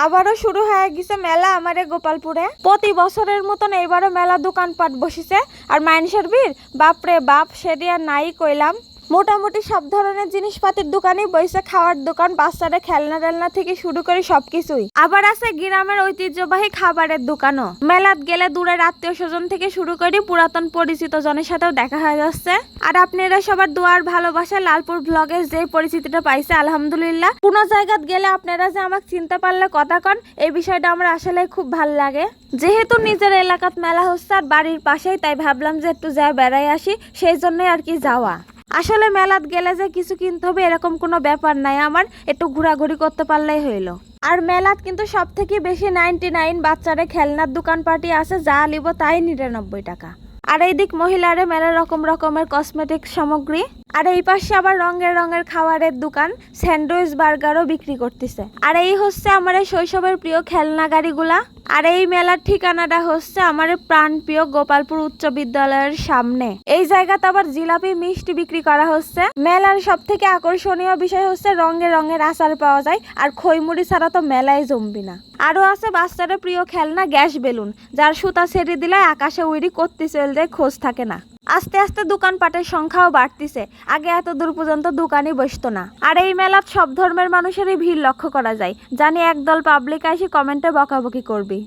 আবারও শুরু হয়ে গেছে মেলা আমারে গোপালপুরে। প্রতি বছরের মতন এইবারও মেলা দোকানপাট বসেছে। আর মানুষের ভিড় বাপরে বাপ, সেটি আর নাই কইলাম। মোটামুটি সব ধরনের জিনিসপাতির দোকানই বইছে, খাওয়ার দোকান, বাচ্চাদের খেলনা টেলনা থেকে শুরু করে সবকিছুই। আবার আছে গ্রামের ঐতিহ্যবাহী খাবারের দোকানও। মেলাত গেলে দূরের আত্মীয় স্বজন থেকে শুরু করে পুরাতন পরিচিত জনের সাথেও দেখা হয়ে যাচ্ছে। আর আপনারা সবার দোয়ার ভালোবাসা লালপুর ব্লগের যে পরিচিতিটা পাইছে আলহামদুলিল্লাহ। কোনো জায়গাত গেলে আপনারা যে আমাকে চিনতে পারলে কথা কন, এই বিষয়টা আমার আসলে খুব ভালো লাগে। যেহেতু নিজের এলাকাত মেলা হচ্ছে আর বাড়ির পাশেই, তাই ভাবলাম যে একটু যা বেড়াই আসি, সেই জন্যই আর কি যাওয়া। আসলে মেলাত গেলে যে কিছু কিনতে হবে এরকম কোনো ব্যাপার নাই, আমার একটু ঘোরাঘুরি করতে পারলেই হইলো। আর মেলাত কিন্তু সব থেকে বেশি 99 বাচ্চারে খেলনার দোকান পার্টি আছে, যা লিব তাই 99 টাকা। আর এইদিক মহিলারে মেলা রকম রকমের কসমেটিক সামগ্রী। আর এই পাশে আবার রঙের রঙের খাবারের দোকান, স্যান্ডউইচ বার্গারও বিক্রি করতেছে। আর এই হচ্ছে আমার শৈশবের প্রিয় খেলনা গাড়িগুলা। আর এই মেলার ঠিকানাটা হচ্ছে আমার প্রাণ প্রিয় গোপালপুর উচ্চ বিদ্যালয়ের সামনে। এই জায়গাতে আবার জিলাপি মিষ্টি বিক্রি করা হচ্ছে। মেলার সব থেকে আকর্ষণীয় বিষয় হচ্ছে রঙের রঙের আচার পাওয়া যায়, আর খইমুড়ি ছাড়া তো মেলায় জমবি না। আরো আছে বাচ্চাদের প্রিয় খেলনা গ্যাস বেলুন, যার সুতা ছেড়ে দিলে আকাশে উড়ি করতে চলে যায়, খোঁজ থাকে না। আস্তে আস্তে দোকানপাটের সংখ্যাও বাড়তিছে, আগে এত দূর পর্যন্ত দোকানই বসতো না। আর এই মেলাত সব ধর্মের মানুষেরই ভিড় লক্ষ্য করা যায়। জানি একদল পাবলিক এসে কমেন্টে বকাবকি করবি।